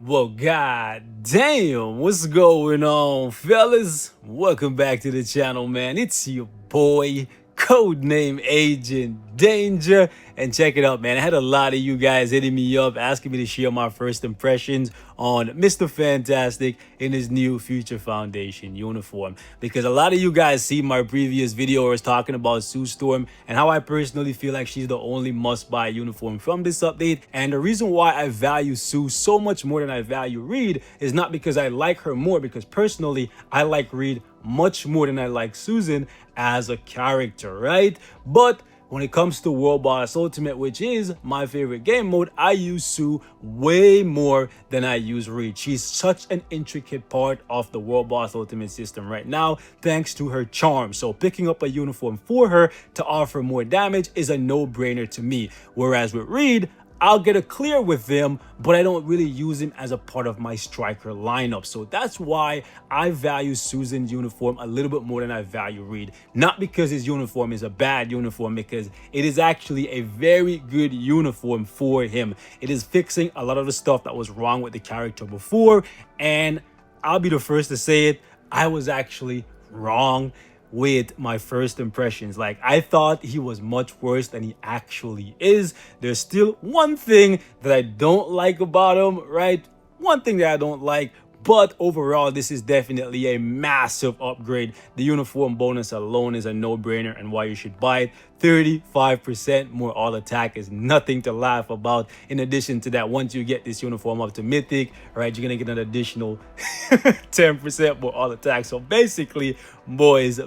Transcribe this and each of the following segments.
Well, god damn, what's going on, fellas? Welcome back to the channel, man. It's your boy, codename Agent Danger. And check it out, man. I had a lot of you guys hitting me up, asking me to share my first impressions on Mr. Fantastic in his new Future Foundation uniform. Because a lot of you guys see my previous video where I was talking about Sue Storm and how I personally feel like she's the only must-buy uniform from this update. And the reason why I value Sue so much more than I value Reed is not because I like her more, because personally, I like Reed much more than I like Susan as a character, right? But when it comes to World Boss Ultimate, which is my favorite game mode, I use Sue way more than I use Reed. She's such an intricate part of the World Boss Ultimate system right now, thanks to her charm. So picking up a uniform for her to offer more damage is a no-brainer to me. Whereas with Reed, I'll get a clear with them, but I don't really use him as a part of my striker lineup. So that's why I value Susan's uniform a little bit more than I value Reed. Not because his uniform is a bad uniform, because it is actually a very good uniform for him. It is fixing a lot of the stuff that was wrong with the character before, and I'll be the first to say it, I was actually wrong with my first impressions. Like, I thought he was much worse than he actually is. There's still one thing that I don't like about him, right? One thing that I don't like, but overall, this is definitely a massive upgrade. The uniform bonus alone is a no-brainer and why you should buy it. 35% more all attack is nothing to laugh about. In addition to that, once you get this uniform up to Mythic, right, you're gonna get an additional 10% more all attack. So basically, boys,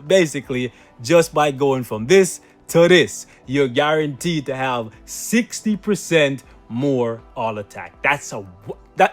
just by going from this to this, you're guaranteed to have 60% more all attack. That's a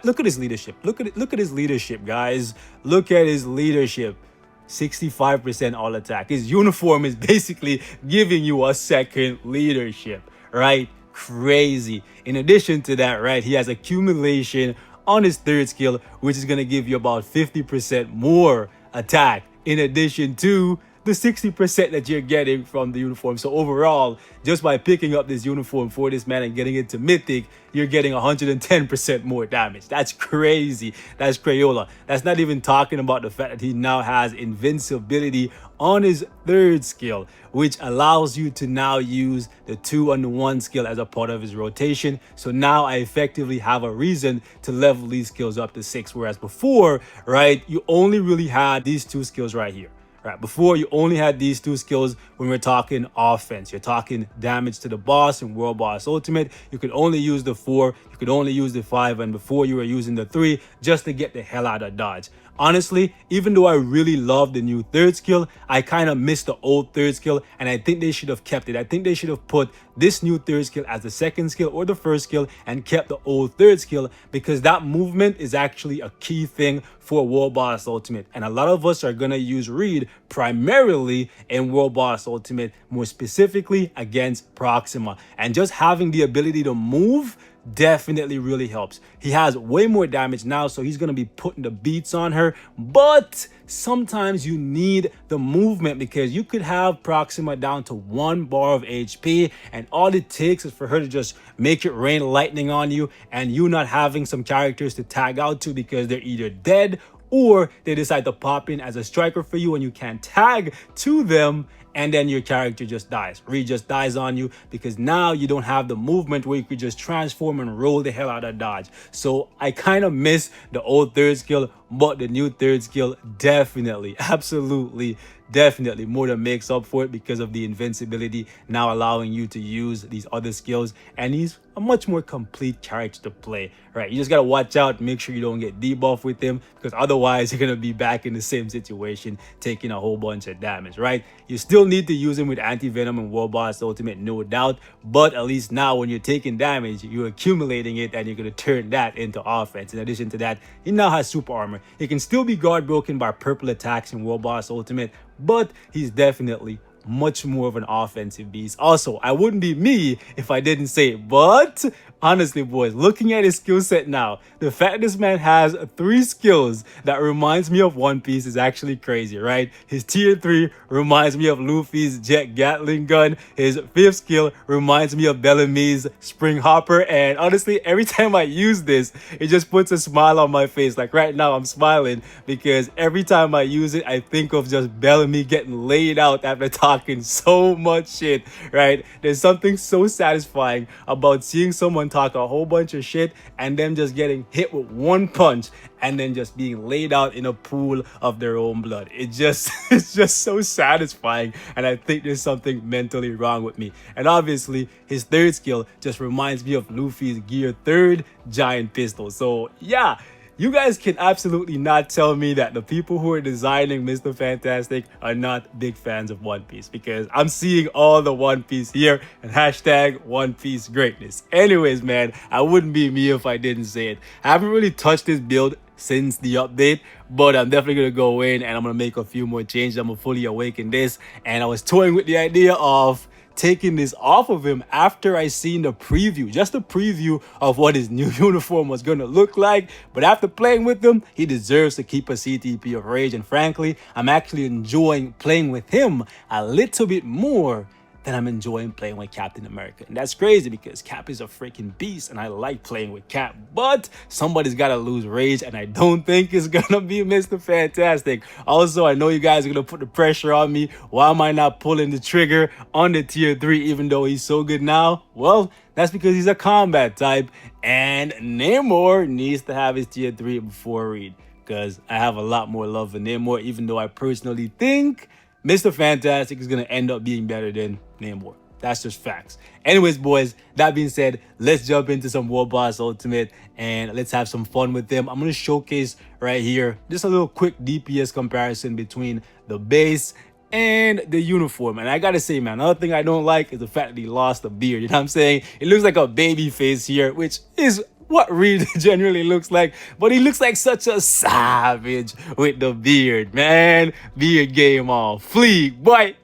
look at his leadership. Look at his leadership, guys. Look at his leadership. 65% all attack. His uniform is basically giving you a second leadership, right? Crazy. In addition to that, right, he has accumulation on his third skill, which is going to give you about 50% more attack, in addition to the 60% that you're getting from the uniform. So overall, just by picking up this uniform for this man and getting it to Mythic, you're getting 110% more damage. That's crazy. That's Crayola. That's not even talking about the fact that he now has invincibility on his third skill, which allows you to now use the 2 and the 1 skill as a part of his rotation. So now I effectively have a reason to level these skills up to 6, whereas before, right, you only really had these 2 skills right here. Right, before you only had these 2 skills when we're talking offense. You're talking damage to the boss in World Boss Ultimate. You could only use the 4, you could only use the 5, and before you were using the 3 just to get the hell out of dodge. Honestly, even though I really love the new third skill, I kind of miss the old third skill, and I think they should have kept it. I think they should have put this new third skill as the second skill or the first skill and kept the old third skill, because that movement is actually a key thing for World Boss Ultimate. And a lot of us are going to use Reed primarily in World Boss Ultimate, more specifically against Proxima. And just having the ability to move definitely really helps. He has way more damage now, so he's going to be putting the beats on her, but sometimes you need the movement, because you could have Proxima down to 1 bar of HP and all it takes is for her to just make it rain lightning on you, and you not having some characters to tag out to because they're either dead or they decide to pop in as a striker for you and you can't tag to them, and then your character just dies. Reed just dies on you because now you don't have the movement where you could just transform and roll the hell out of dodge. So I kind of miss the old third skill, but the new third skill definitely, absolutely, definitely more than makes up for it, because of the invincibility now allowing you to use these other skills, and he's a much more complete character to play, right? You just got to watch out, make sure you don't get debuffed with him, because otherwise you're going to be back in the same situation taking a whole bunch of damage, right? You still need to use him with anti-venom and World Boss Ultimate, no doubt, but at least now when you're taking damage, you're accumulating it and you're going to turn that into offense. In addition to that, he now has super armor. He can still be guard broken by purple attacks in World Boss Ultimate, but he's definitely much more of an offensive beast. Also, I wouldn't be me if I didn't say it, but honestly, boys, looking at his skill set now, the fact this man has 3 skills that reminds me of One Piece is actually crazy, right? His tier 3 reminds me of Luffy's jet Gatling gun. His 5th skill reminds me of Bellamy's spring hopper. And honestly, every time I use this, it just puts a smile on my face. Like right now, I'm smiling because every time I use it, I think of just Bellamy getting laid out after talking so much shit, right? There's something so satisfying about seeing someone talk a whole bunch of shit and them just getting hit with one punch and then just being laid out in a pool of their own blood. It's just so satisfying, and I think there's something mentally wrong with me. And obviously, his 3rd skill just reminds me of Luffy's Gear 3rd giant pistol. So yeah, you guys can absolutely not tell me that the people who are designing Mr. Fantastic are not big fans of One Piece, because I'm seeing all the One Piece here and hashtag One Piece greatness. Anyways, man, I wouldn't be me if I didn't say it. I haven't really touched this build since the update, but I'm definitely gonna go in and I'm gonna make a few more changes. I'm gonna fully awaken this, and I was toying with the idea of taking this off of him after I seen the preview, just a preview of what his new uniform was gonna look like. But after playing with him, he deserves to keep a CTP of rage, and frankly, I'm actually enjoying playing with him a little bit more than I'm enjoying playing with Captain America. And that's crazy because Cap is a freaking beast and I like playing with Cap, but somebody's gotta lose rage, and I don't think it's gonna be Mr. Fantastic. Also, I know you guys are gonna put the pressure on me. Why am I not pulling the trigger on the tier 3 even though he's so good now? Well, that's because he's a combat type, and Namor needs to have his tier 3 before Reed, because I have a lot more love for Namor, even though I personally think Mr. Fantastic is going to end up being better than Namor. That's just facts. Anyways, boys, that being said, let's jump into some War Boss Ultimate and let's have some fun with them. I'm going to showcase right here just a little quick DPS comparison between the base and the uniform. And I gotta say, man, another thing I don't like is the fact that he lost the beard. You know what I'm saying? It looks like a baby face here, which is what Reed generally looks like, but he looks like such a savage with the beard, man. Beard game on fleek, boy.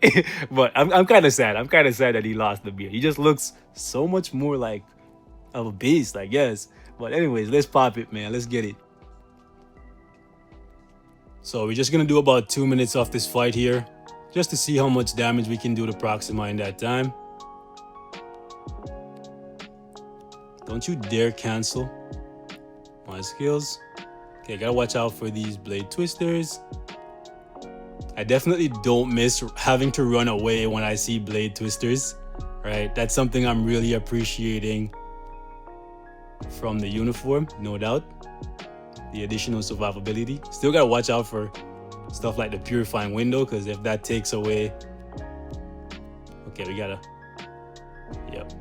But I'm kind of sad. I'm kind of sad that he lost the beard. He just looks so much more like of a beast, I guess. But anyways, let's pop it, man. Let's get it. So we're just gonna do about 2 minutes off this fight here, just to see how much damage we can do to Proxima in that time. Don't you dare cancel my skills. Okay, gotta watch out for these blade twisters. I definitely don't miss having to run away when I see blade twisters, right? That's something I'm really appreciating from the uniform, no doubt. The additional survivability. Still gotta watch out for stuff like the purifying window, because if that takes away, okay, we gotta, yep,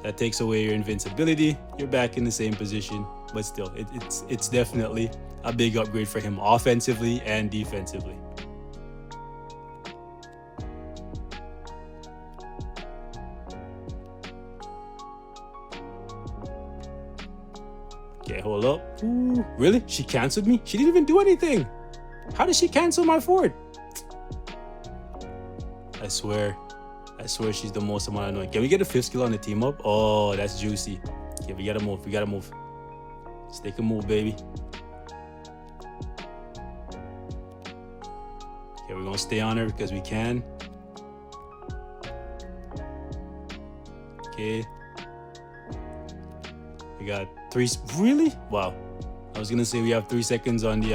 that takes away your invincibility, you're back in the same position. But still, it's definitely a big upgrade for him offensively and defensively. Okay, hold up. Ooh, really? She canceled me? She didn't even do anything. How did she cancel my fort? I swear she's the most amount annoying. Can we get a 5th skill on the team up? Oh, that's juicy. Okay, we gotta move. We gotta move. Let's take a move, baby. Okay, we're gonna stay on her because we can. Okay. We got 3. Really? Wow. I was gonna say we have 3 seconds on the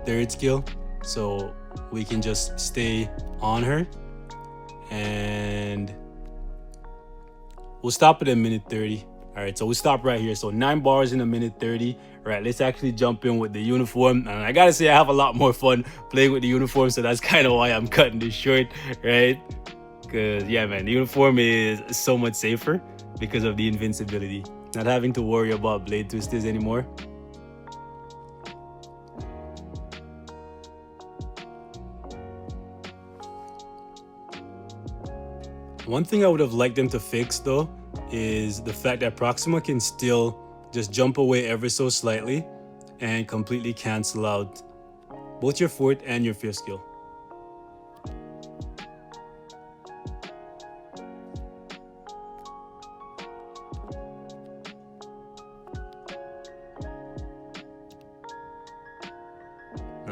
3rd skill, so we can just stay on her. And we'll stop at a minute 30. All right, so we stop right here. So 9 bars in a minute 30. All right, let's actually jump in with the uniform. And I gotta say, I have a lot more fun playing with the uniform, so that's kind of why I'm cutting this short, right? Because yeah, man, the uniform is so much safer because of the invincibility. Not having to worry about blade twisters anymore. One thing I would have liked them to fix though is the fact that Proxima can still just jump away ever so slightly and completely cancel out both your 4th and your 5th skill.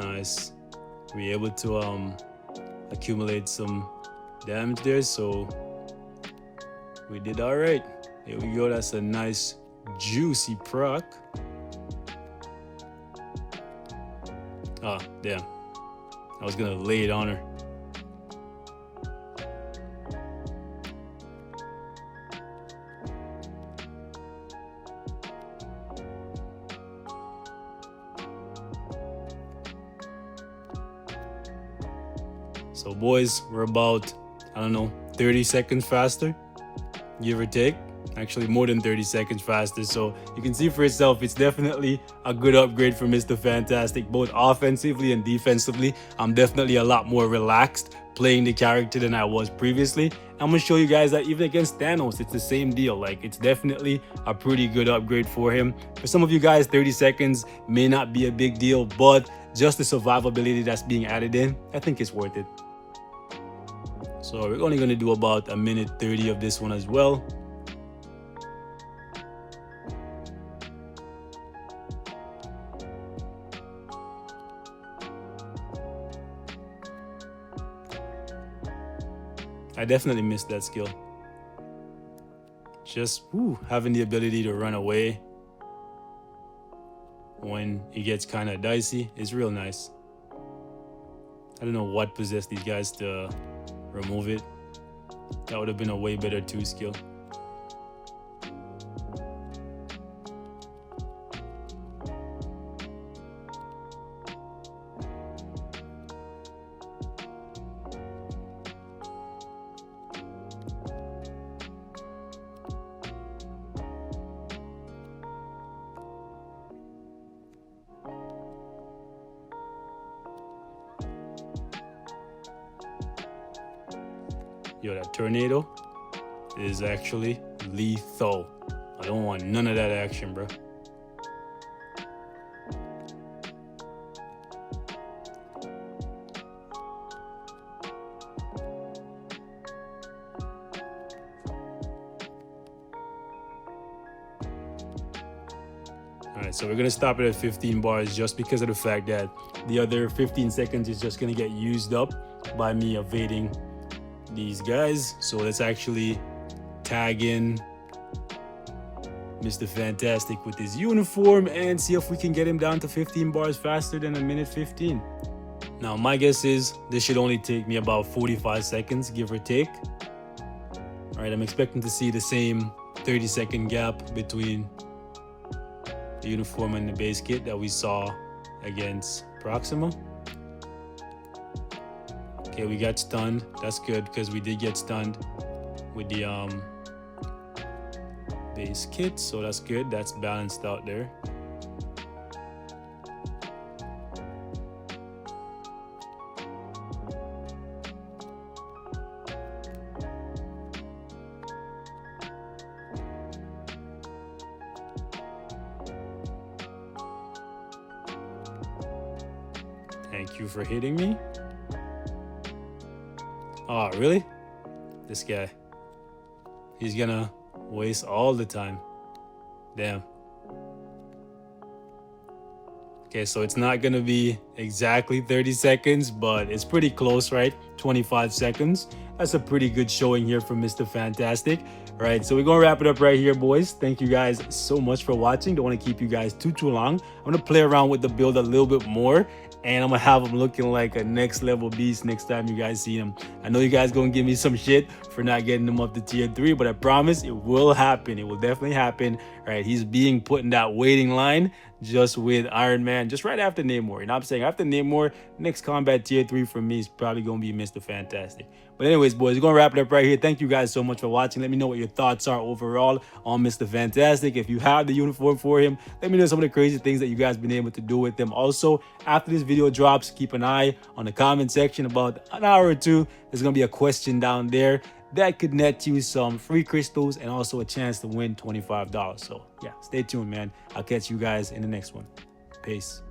Nice. We're able to accumulate some damage there, so we did all right. Here we go. That's a nice juicy proc. Ah, damn. I was gonna lay it on her. So boys, we're about, I don't know, 30 seconds faster, give or take. Actually more than 30 seconds faster. So you can see for yourself, it's definitely a good upgrade for Mr. Fantastic, both offensively and defensively. I'm definitely a lot more relaxed playing the character than I was previously. I'm gonna show you guys that even against Thanos, it's the same deal. Like, it's definitely a pretty good upgrade for him. For some of you guys, 30 seconds may not be a big deal, but just the survivability that's being added in, I think it's worth it. So we're only going to do about 1:30 of this one as well. I definitely missed that skill. Just having the ability to run away when it gets kind of dicey is real nice. I don't know what possessed these guys to remove it. That would have been a way better 2 skill. Yo, that tornado is actually lethal. I don't want none of that action, bro. Alright, so we're gonna stop it at 15 bars just because of the fact that the other 15 seconds is just gonna get used up by me evading these guys. So let's actually tag in Mr. Fantastic with his uniform and see if we can get him down to 15 bars faster than 1:15. Now my guess is this should only take me about 45 seconds, give or take. All right, I'm expecting to see the same 30-second gap between the uniform and the base kit that we saw against Proxima. Okay, we got stunned. That's good because we did get stunned with the base kit, so that's good. That's balanced out there. Thank you for hitting me. Oh, really? This guy. He's gonna waste all the time. Damn. Okay, so it's not gonna be exactly 30 seconds, but it's pretty close, right? 25 seconds. That's a pretty good showing here from Mr. Fantastic. All right, so we're gonna wrap it up right here, boys. Thank you guys so much for watching. Don't want to keep you guys too long. I'm gonna play around with the build a little bit more, and I'm gonna have him looking like a next level beast next time you guys see him. I know you guys gonna give me some shit for not getting him up to tier 3, but I promise it will happen. It will definitely happen. All right, he's being put in that waiting line just with Iron Man, just right after Namor. You know what I'm saying? After Namor, next combat tier 3 for me is probably gonna be Mr. Fantastic. But anyways, boys, we're gonna wrap it up right here. Thank you guys so much for watching. Let me know what your thoughts are overall on Mr. Fantastic. If you have the uniform for him, let me know some of the crazy things that you guys been able to do with them. Also, after this video drops, keep an eye on the comment section. About an hour or two, there's gonna be a question down there that could net you some free crystals and also a chance to win $25. So yeah, stay tuned, man. I'll catch you guys in the next one. Peace.